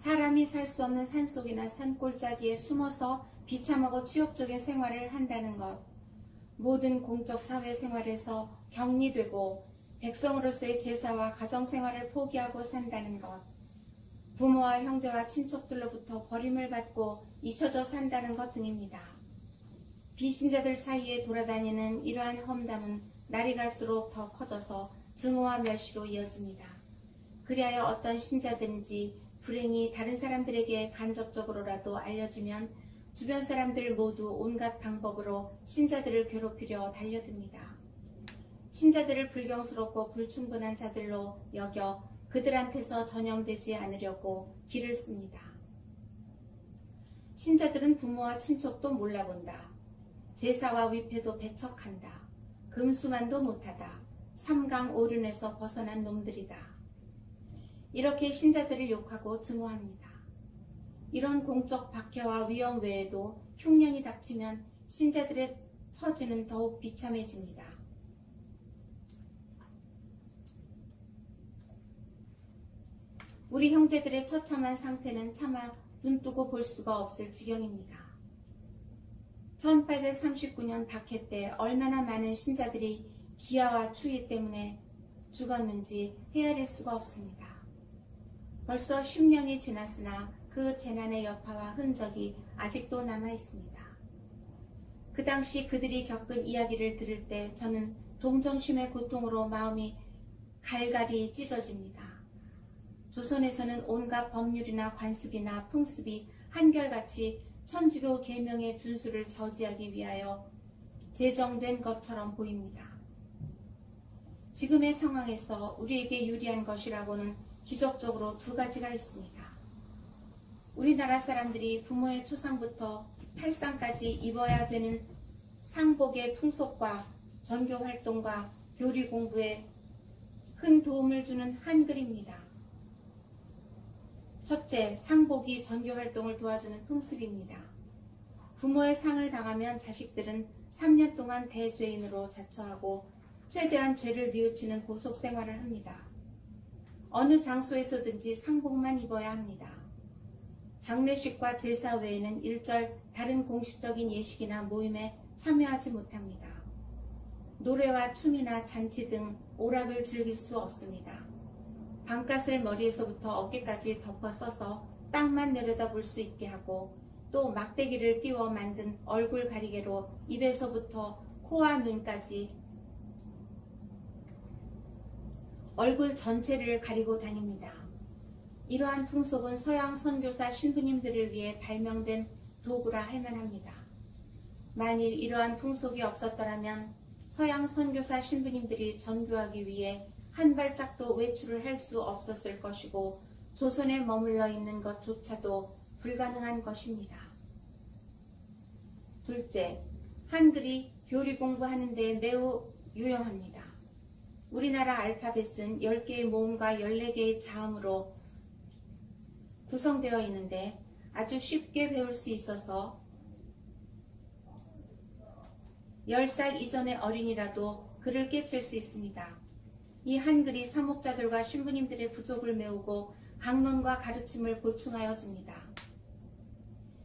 사람이 살 수 없는 산속이나 산골짜기에 숨어서 비참하고 치욕적인 생활을 한다는 것, 모든 공적 사회생활에서 격리되고 백성으로서의 제사와 가정생활을 포기하고 산다는 것, 부모와 형제와 친척들로부터 버림을 받고 잊혀져 산다는 것 등입니다. 비신자들 사이에 돌아다니는 이러한 험담은 날이 갈수록 더 커져서 증오와 멸시로 이어집니다. 그리하여 어떤 신자든지 불행히 다른 사람들에게 간접적으로라도 알려지면 주변 사람들 모두 온갖 방법으로 신자들을 괴롭히려 달려듭니다. 신자들을 불경스럽고 불충분한 자들로 여겨 그들한테서 전염되지 않으려고 길을 씁니다. 신자들은 부모와 친척도 몰라본다. 제사와 위패도 배척한다. 금수만도 못하다. 삼강 오륜에서 벗어난 놈들이다. 이렇게 신자들을 욕하고 증오합니다. 이런 공적 박해와 위험 외에도 흉년이 닥치면 신자들의 처지는 더욱 비참해집니다. 우리 형제들의 처참한 상태는 차마 눈뜨고 볼 수가 없을 지경입니다. 1839년 박해 때 얼마나 많은 신자들이 기아와 추위 때문에 죽었는지 헤아릴 수가 없습니다. 벌써 10년이 지났으나 그 재난의 여파와 흔적이 아직도 남아 있습니다. 그 당시 그들이 겪은 이야기를 들을 때 저는 동정심의 고통으로 마음이 갈갈이 찢어집니다. 조선에서는 온갖 법률이나 관습이나 풍습이 한결같이 천주교 계명의 준수를 저지하기 위하여 제정된 것처럼 보입니다. 지금의 상황에서 우리에게 유리한 것이라고는 기적적으로 두 가지가 있습니다. 우리나라 사람들이 부모의 초상부터 탈상까지 입어야 되는 상복의 풍속과 전교활동과 교리 공부에 큰 도움을 주는 한글입니다. 첫째, 상복이 전교활동을 도와주는 풍습입니다. 부모의 상을 당하면 자식들은 3년 동안 대죄인으로 자처하고 최대한 죄를 뉘우치는 고속생활을 합니다. 어느 장소에서든지 상복만 입어야 합니다. 장례식과 제사 외에는 일절 다른 공식적인 예식이나 모임에 참여하지 못합니다. 노래와 춤이나 잔치 등 오락을 즐길 수 없습니다. 방갓을 머리에서부터 어깨까지 덮어 써서 땅만 내려다볼 수 있게 하고 또 막대기를 띄워 만든 얼굴 가리개로 입에서부터 코와 눈까지 얼굴 전체를 가리고 다닙니다. 이러한 풍속은 서양 선교사 신부님들을 위해 발명된 도구라 할 만합니다. 만일 이러한 풍속이 없었더라면 서양 선교사 신부님들이 전교하기 위해 한 발짝도 외출을 할 수 없었을 것이고 조선에 머물러 있는 것조차도 불가능한 것입니다. 둘째, 한글이 교리 공부하는 데 매우 유용합니다. 우리나라 알파벳은 10개의 모음과 14개의 자음으로 구성되어 있는데 아주 쉽게 배울 수 있어서 10살 이전의 어린이라도 글을 깨칠 수 있습니다. 이 한글이 사목자들과 신부님들의 부족을 메우고 강론과 가르침을 보충하여 줍니다.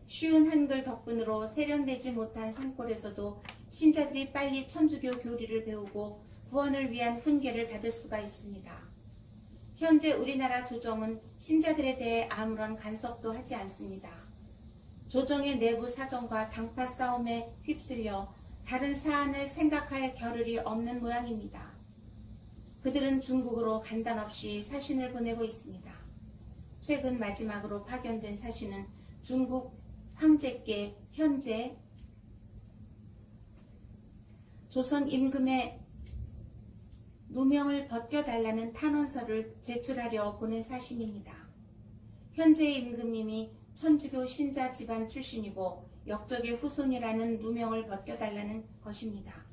쉬운 한글 덕분으로 세련되지 못한 산골에서도 신자들이 빨리 천주교 교리를 배우고 구원을 위한 훈계를 받을 수가 있습니다. 현재 우리나라 조정은 신자들에 대해 아무런 간섭도 하지 않습니다. 조정의 내부 사정과 당파 싸움에 휩쓸려 다른 사안을 생각할 겨를이 없는 모양입니다. 그들은 중국으로 간단없이 사신을 보내고 있습니다. 최근 마지막으로 파견된 사신은 중국 황제께 현재 조선 임금의 누명을 벗겨달라는 탄원서를 제출하려 보낸 사신입니다. 현재의 임금님이 천주교 신자 집안 출신이고 역적의 후손이라는 누명을 벗겨달라는 것입니다.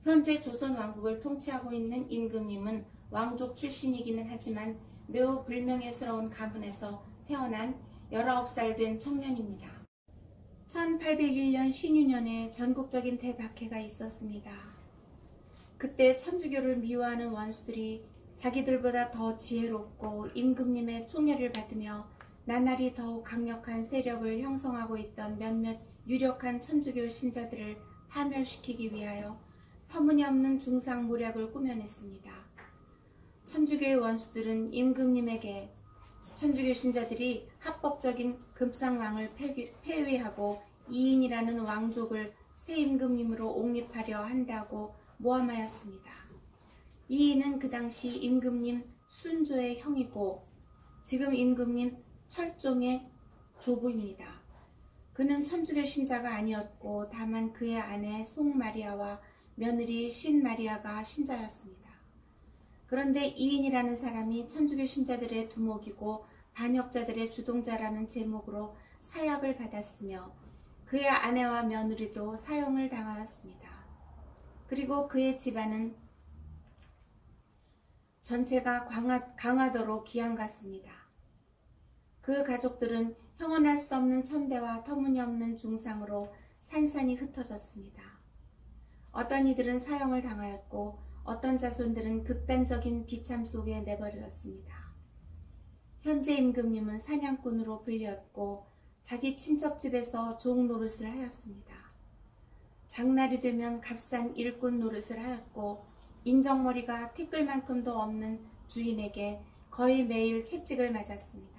현재 조선 왕국을 통치하고 있는 임금님은 왕족 출신이기는 하지만 매우 불명예스러운 가문에서 태어난 19살 된 청년입니다. 1801년 신유년에 전국적인 대박해가 있었습니다. 그때 천주교를 미워하는 원수들이 자기들보다 더 지혜롭고 임금님의 총애를 받으며 나날이 더욱 강력한 세력을 형성하고 있던 몇몇 유력한 천주교 신자들을 파멸시키기 위하여 터무니없는 중상모략을 꾸며냈습니다. 천주교의 원수들은 임금님에게 천주교 신자들이 합법적인 금상왕을 폐위하고 이인이라는 왕족을 새 임금님으로 옹립하려 한다고 모함하였습니다. 이인은 그 당시 임금님 순조의 형이고 지금 임금님 철종의 조부입니다. 그는 천주교 신자가 아니었고 다만 그의 아내 송마리아와 며느리 신마리아가 신자였습니다. 그런데 이인이라는 사람이 천주교 신자들의 두목이고 반역자들의 주동자라는 제목으로 사약을 받았으며 그의 아내와 며느리도 사형을 당하였습니다. 그리고 그의 집안은 전체가 강화도로 기양갔습니다. 그 가족들은 형언할 수 없는 천대와 터무니없는 중상으로 산산이 흩어졌습니다. 어떤 이들은 사형을 당하였고 어떤 자손들은 극단적인 비참 속에 내버려졌습니다. 현재 임금님은 사냥꾼으로 불렸고 자기 친척집에서 종 노릇을 하였습니다. 장날이 되면 값싼 일꾼 노릇을 하였고 인정머리가 티끌만큼도 없는 주인에게 거의 매일 채찍을 맞았습니다.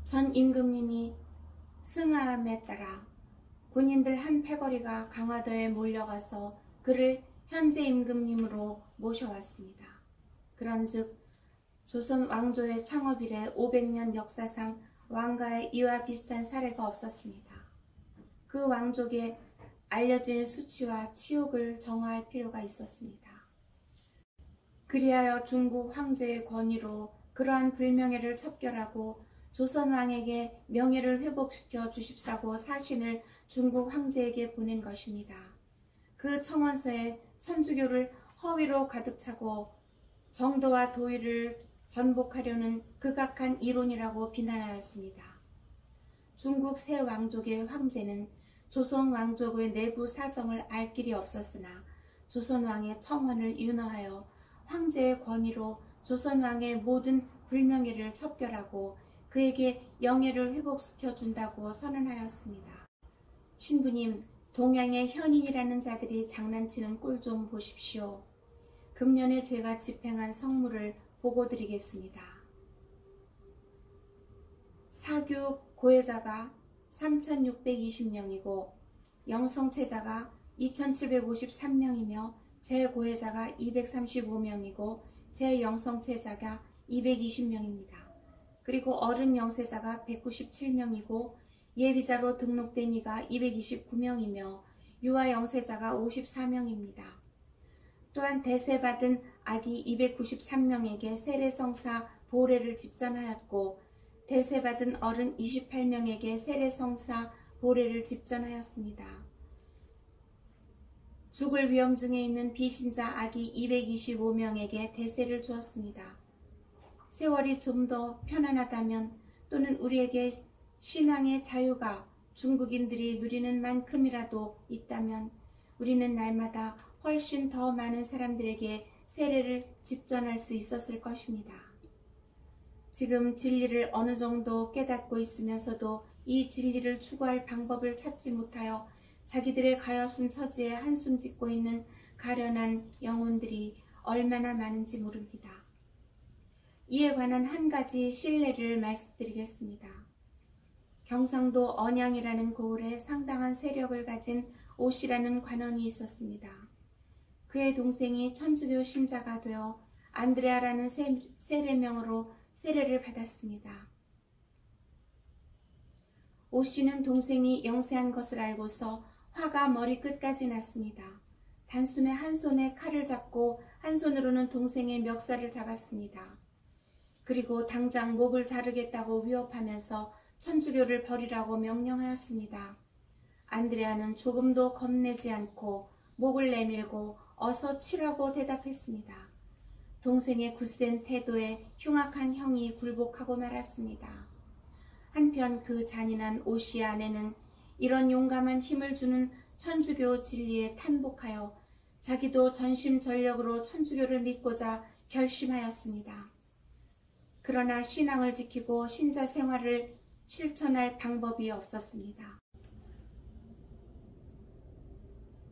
전 임금님이 승하함에 따라 군인들 한 패거리가 강화도에 몰려가서 그를 현재 임금님으로 모셔왔습니다. 그런즉 조선 왕조의 창업 이래 500년 역사상 왕가의 이와 비슷한 사례가 없었습니다. 그 왕족의 알려진 수치와 치욕을 정화할 필요가 있었습니다. 그리하여 중국 황제의 권위로 그러한 불명예를 척결하고 조선 왕에게 명예를 회복시켜 주십사고 사신을 중국 황제에게 보낸 것입니다. 그 청원서에 천주교를 허위로 가득 차고 정도와 도의를 전복하려는 극악한 이론이라고 비난하였습니다. 중국 새 왕족의 황제는 조선 왕족의 내부 사정을 알 길이 없었으나 조선 왕의 청원을 윤허하여 황제의 권위로 조선 왕의 모든 불명예를 척결하고 그에게 영예를 회복시켜 준다고 선언하였습니다. 신부님, 동양의 현인이라는 자들이 장난치는 꼴 좀 보십시오. 금년에 제가 집행한 성물을 보고 드리겠습니다. 사규 고해자가 3620명이고 영성체자가 2753명이며 제고해자가 235명이고 제영성체자가 220명입니다. 그리고 어른 영세자가 197명이고 예비자로 등록된 이가 229명이며 유아 영세자가 54명입니다. 또한 대세받은 아기 293명에게 세례성사 보례를 집전하였고 대세받은 어른 28명에게 세례성사 보례를 집전하였습니다. 죽을 위험 중에 있는 비신자 아기 225명에게 대세를 주었습니다. 세월이 좀 더 편안하다면 또는 우리에게 신앙의 자유가 중국인들이 누리는 만큼이라도 있다면 우리는 날마다 훨씬 더 많은 사람들에게 세례를 집전할 수 있었을 것입니다. 지금 진리를 어느 정도 깨닫고 있으면서도 이 진리를 추구할 방법을 찾지 못하여 자기들의 가엾은 처지에 한숨 짓고 있는 가련한 영혼들이 얼마나 많은지 모릅니다. 이에 관한 한 가지 신뢰를 말씀드리겠습니다. 경상도 언양이라는 고을에 상당한 세력을 가진 오씨라는 관원이 있었습니다. 그의 동생이 천주교 신자가 되어 안드레아라는 세례명으로 세례를 받았습니다. 오씨는 동생이 영세한 것을 알고서 화가 머리끝까지 났습니다. 단숨에 한 손에 칼을 잡고 한 손으로는 동생의 멱살을 잡았습니다. 그리고 당장 목을 자르겠다고 위협하면서 천주교를 버리라고 명령하였습니다. 안드레아는 조금도 겁내지 않고 목을 내밀고 어서 치라고 대답했습니다. 동생의 굳센 태도에 흉악한 형이 굴복하고 말았습니다. 한편 그 잔인한 오씨의 아내는 이런 용감한 힘을 주는 천주교 진리에 탄복하여 자기도 전심전력으로 천주교를 믿고자 결심하였습니다. 그러나 신앙을 지키고 신자 생활을 실천할 방법이 없었습니다.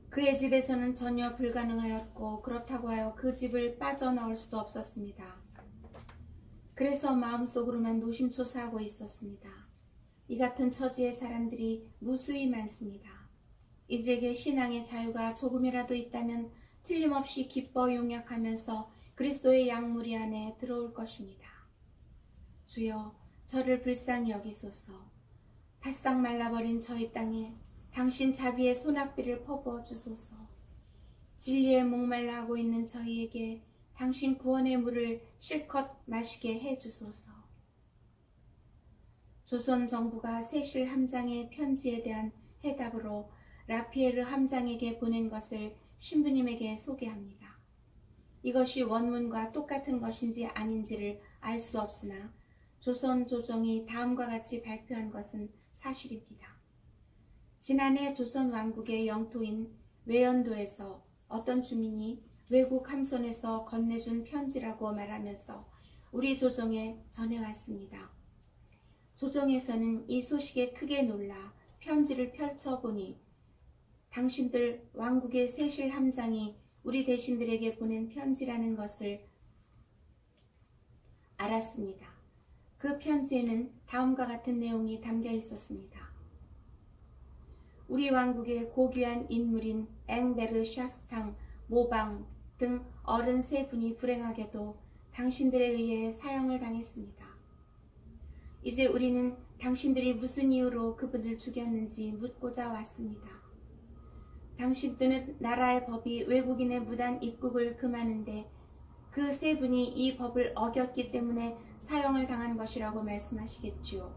그의 집에서는 전혀 불가능하였고 그렇다고 하여 그 집을 빠져나올 수도 없었습니다. 그래서 마음속으로만 노심초사하고 있었습니다. 이 같은 처지의 사람들이 무수히 많습니다. 이들에게 신앙의 자유가 조금이라도 있다면 틀림없이 기뻐 용약하면서 그리스도의 양무리 안에 들어올 것입니다. 주여, 저를 불쌍히 여기소서. 바싹 말라버린 저희 땅에 당신 자비의 소낙비를 퍼부어 주소서. 진리에 목말라 하고 있는 저희에게 당신 구원의 물을 실컷 마시게 해 주소서. 조선 정부가 세실 함장의 편지에 대한 해답으로 라피에르 함장에게 보낸 것을 신부님에게 소개합니다. 이것이 원문과 똑같은 것인지 아닌지를 알 수 없으나 조선 조정이 다음과 같이 발표한 것은 사실입니다. 지난해 조선 왕국의 영토인 외연도에서 어떤 주민이 외국 함선에서 건네준 편지라고 말하면서 우리 조정에 전해왔습니다. 조정에서는 이 소식에 크게 놀라 편지를 펼쳐보니 당신들 왕국의 세실 함장이 우리 대신들에게 보낸 편지라는 것을 알았습니다. 그 편지에는 다음과 같은 내용이 담겨 있었습니다. 우리 왕국의 고귀한 인물인 앵베르 샤스탕, 모방 등 어른 세 분이 불행하게도 당신들에 의해 사형을 당했습니다. 이제 우리는 당신들이 무슨 이유로 그분을 죽였는지 묻고자 왔습니다. 당신들은 나라의 법이 외국인의 무단 입국을 금하는데 그 세 분이 이 법을 어겼기 때문에 사형을 당한 것이라고 말씀하시겠지요.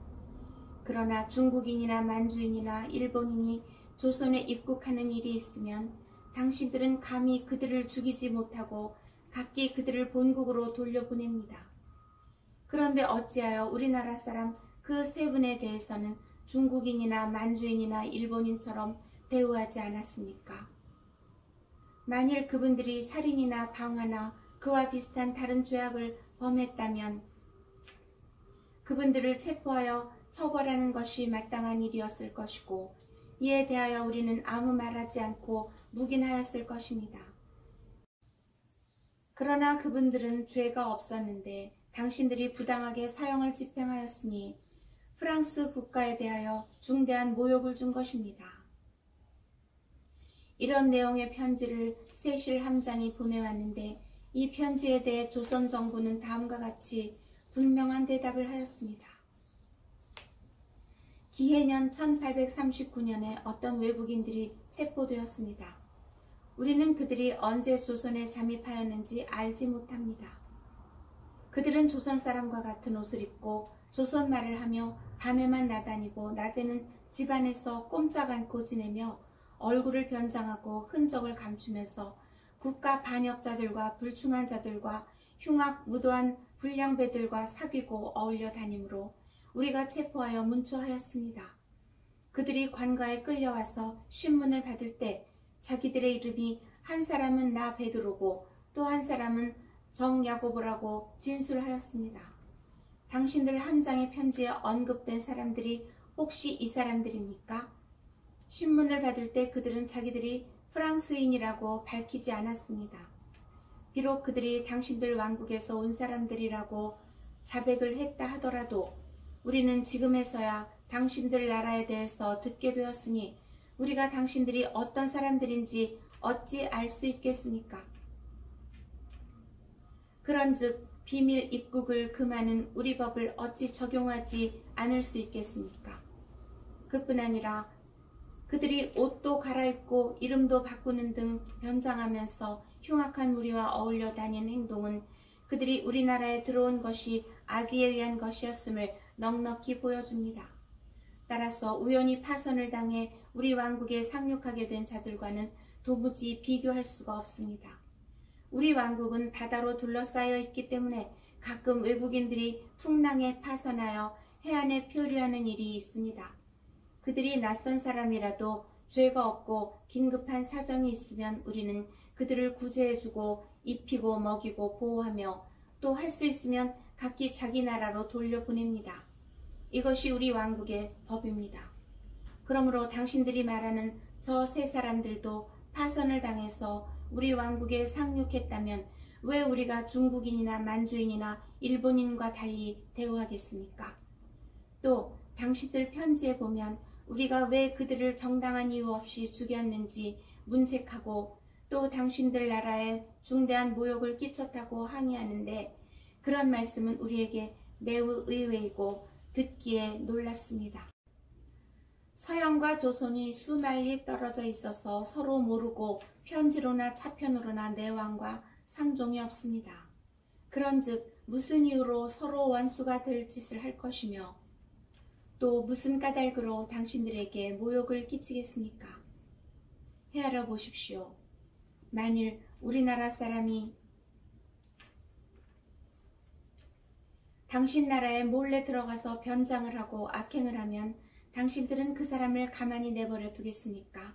그러나 중국인이나 만주인이나 일본인이 조선에 입국하는 일이 있으면 당신들은 감히 그들을 죽이지 못하고 각기 그들을 본국으로 돌려보냅니다. 그런데 어찌하여 우리나라 사람 그 세 분에 대해서는 중국인이나 만주인이나 일본인처럼 대우하지 않았습니까? 만일 그분들이 살인이나 방화나 그와 비슷한 다른 죄악을 범했다면 그분들을 체포하여 처벌하는 것이 마땅한 일이었을 것이고 이에 대하여 우리는 아무 말하지 않고 묵인하였을 것입니다. 그러나 그분들은 죄가 없었는데 당신들이 부당하게 사형을 집행하였으니 프랑스 국가에 대하여 중대한 모욕을 준 것입니다. 이런 내용의 편지를 세실 함장이 보내왔는데 이 편지에 대해 조선 정부는 다음과 같이 분명한 대답을 하였습니다. 기해년 1839년에 어떤 외국인들이 체포되었습니다. 우리는 그들이 언제 조선에 잠입하였는지 알지 못합니다. 그들은 조선 사람과 같은 옷을 입고 조선 말을 하며 밤에만 나다니고 낮에는 집안에서 꼼짝 않고 지내며 얼굴을 변장하고 흔적을 감추면서 국가 반역자들과 불충한 자들과 흉악 무도한 불량배들과 사귀고 어울려 다니므로 우리가 체포하여 문초하였습니다. 그들이 관가에 끌려와서 신문을 받을 때 자기들의 이름이 한 사람은 나 베드로고 또 한 사람은 정야고보라고 진술하였습니다. 당신들 함장의 편지에 언급된 사람들이 혹시 이 사람들입니까? 신문을 받을 때 그들은 자기들이 프랑스인이라고 밝히지 않았습니다. 비록 그들이 당신들 왕국에서 온 사람들이라고 자백을 했다 하더라도 우리는 지금에서야 당신들 나라에 대해서 듣게 되었으니 우리가 당신들이 어떤 사람들인지 어찌 알 수 있겠습니까? 그런즉 비밀 입국을 금하는 우리 법을 어찌 적용하지 않을 수 있겠습니까? 그뿐 아니라 그들이 옷도 갈아입고 이름도 바꾸는 등 변장하면서 흉악한 무리와 어울려 다니는 행동은 그들이 우리나라에 들어온 것이 악의에 의한 것이었음을 넉넉히 보여줍니다. 따라서 우연히 파선을 당해 우리 왕국에 상륙하게 된 자들과는 도무지 비교할 수가 없습니다. 우리 왕국은 바다로 둘러싸여 있기 때문에 가끔 외국인들이 풍랑에 파선하여 해안에 표류하는 일이 있습니다. 그들이 낯선 사람이라도 죄가 없고 긴급한 사정이 있으면 우리는 그들을 구제해주고 입히고 먹이고 보호하며 또 할 수 있으면 각기 자기 나라로 돌려보냅니다. 이것이 우리 왕국의 법입니다. 그러므로 당신들이 말하는 저 세 사람들도 파선을 당해서 우리 왕국에 상륙했다면 왜 우리가 중국인이나 만주인이나 일본인과 달리 대우하겠습니까? 또 당신들 편지에 보면 우리가 왜 그들을 정당한 이유 없이 죽였는지 문책하고 또 당신들 나라에 중대한 모욕을 끼쳤다고 항의하는데 그런 말씀은 우리에게 매우 의외이고 듣기에 놀랍습니다. 서양과 조선이 수만리 떨어져 있어서 서로 모르고 편지로나 차편으로나 내왕과 상종이 없습니다. 그런즉 무슨 이유로 서로 원수가 될 짓을 할 것이며 또 무슨 까닭으로 당신들에게 모욕을 끼치겠습니까? 헤아려 보십시오. 만일 우리나라 사람이 당신 나라에 몰래 들어가서 변장을 하고 악행을 하면 당신들은 그 사람을 가만히 내버려 두겠습니까?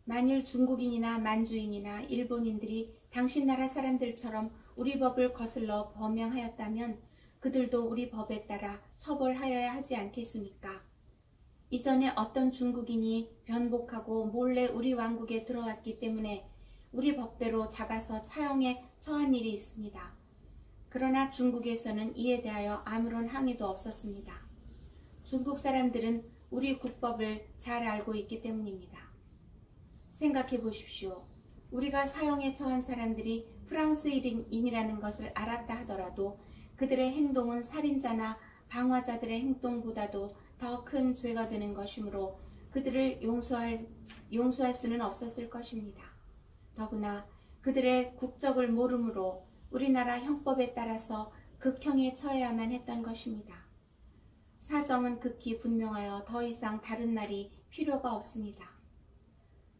만일 중국인이나 만주인이나 일본인들이 당신 나라 사람들처럼 우리 법을 거슬러 범행하였다면 그들도 우리 법에 따라 처벌하여야 하지 않겠습니까? 이전에 어떤 중국인이 변복하고 몰래 우리 왕국에 들어왔기 때문에 우리 법대로 잡아서 사형에 처한 일이 있습니다. 그러나 중국에서는 이에 대하여 아무런 항의도 없었습니다. 중국 사람들은 우리 국법을 잘 알고 있기 때문입니다. 생각해 보십시오. 우리가 사형에 처한 사람들이 프랑스인이라는 것을 알았다 하더라도 그들의 행동은 살인자나 방화자들의 행동보다도 더 큰 죄가 되는 것이므로 그들을 용서할 수는 없었을 것입니다. 더구나 그들의 국적을 모르므로 우리나라 형법에 따라서 극형에 처해야만 했던 것입니다. 사정은 극히 분명하여 더 이상 다른 말이 필요가 없습니다.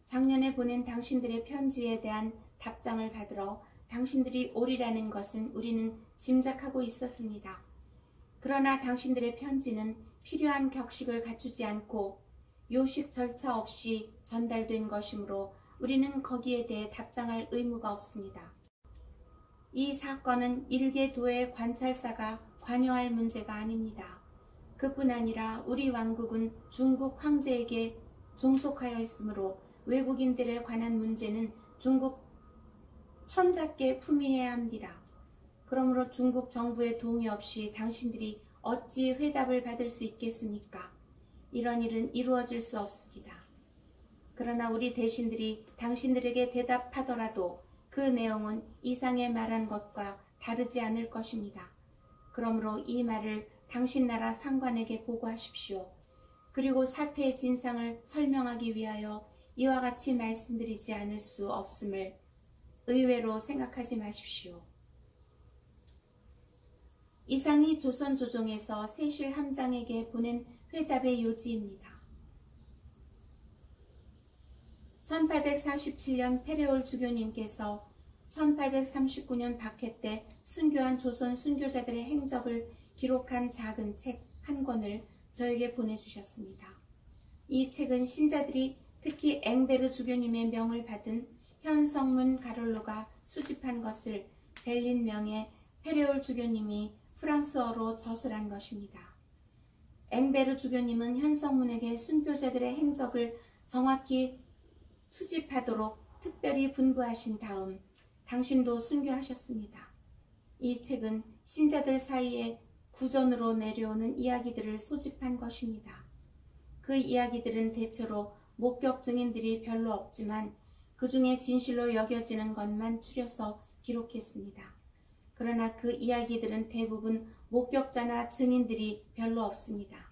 작년에 보낸 당신들의 편지에 대한 답장을 받으러 당신들이 오리라는 것은 우리는 짐작하고 있었습니다. 그러나 당신들의 편지는 필요한 격식을 갖추지 않고 요식 절차 없이 전달된 것이므로 우리는 거기에 대해 답장할 의무가 없습니다. 이 사건은 일개 도의 관찰사가 관여할 문제가 아닙니다. 그뿐 아니라 우리 왕국은 중국 황제에게 종속하여 있으므로 외국인들에 관한 문제는 중국 천자께 품위해야 합니다. 그러므로 중국 정부의 동의 없이 당신들이 어찌 회답을 받을 수 있겠습니까? 이런 일은 이루어질 수 없습니다. 그러나 우리 대신들이 당신들에게 대답하더라도 그 내용은 이상에 말한 것과 다르지 않을 것입니다. 그러므로 이 말을 당신 나라 상관에게 보고하십시오. 그리고 사태의 진상을 설명하기 위하여 이와 같이 말씀드리지 않을 수 없음을 의외로 생각하지 마십시오. 이상이 조선 조정에서 세실 함장에게 보낸 회답의 요지입니다. 1847년 페레올 주교님께서 1839년 박해 때 순교한 조선 순교자들의 행적을 기록한 작은 책 한 권을 저에게 보내주셨습니다. 이 책은 신자들이 특히 앵베르 주교님의 명을 받은 현성문 가롤로가 수집한 것을 벨린 명의 페레올 주교님이 프랑스어로 저술한 것입니다. 앵베르 주교님은 현성문에게 순교자들의 행적을 정확히 수집하도록 특별히 분부하신 다음 당신도 순교하셨습니다. 이 책은 신자들 사이에 구전으로 내려오는 이야기들을 소집한 것입니다. 그 이야기들은 대체로 목격 증인들이 별로 없지만 그 중에 진실로 여겨지는 것만 추려서 기록했습니다. 그러나 그 이야기들은 대부분 목격자나 증인들이 별로 없습니다.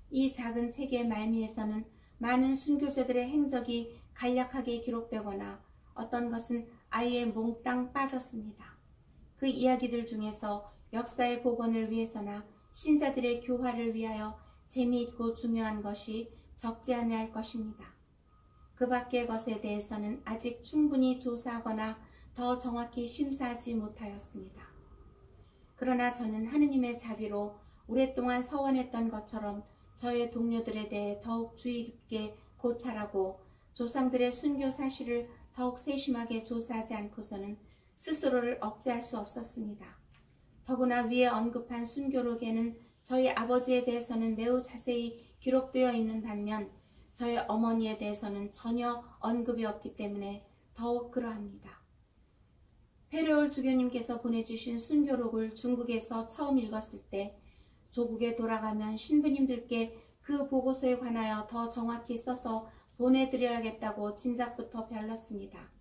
이 작은 책의 말미에서는 많은 순교자들의 행적이 간략하게 기록되거나 어떤 것은 아예 몽땅 빠졌습니다. 그 이야기들 중에서 역사의 복원을 위해서나 신자들의 교화를 위하여 재미있고 중요한 것이 적지 아니할 것입니다. 그 밖의 것에 대해서는 아직 충분히 조사하거나 더 정확히 심사하지 못하였습니다. 그러나 저는 하느님의 자비로 오랫동안 서원했던 것처럼 저의 동료들에 대해 더욱 주의 깊게 고찰하고 조상들의 순교 사실을 더욱 세심하게 조사하지 않고서는 스스로를 억제할 수 없었습니다. 더구나 위에 언급한 순교록에는 저희 아버지에 대해서는 매우 자세히 기록되어 있는 반면 저희 어머니에 대해서는 전혀 언급이 없기 때문에 더욱 그러합니다. 페르올 주교님께서 보내주신 순교록을 중국에서 처음 읽었을 때 조국에 돌아가면 신부님들께 그 보고서에 관하여 더 정확히 써서 보내드려야겠다고 진작부터 별렀습니다.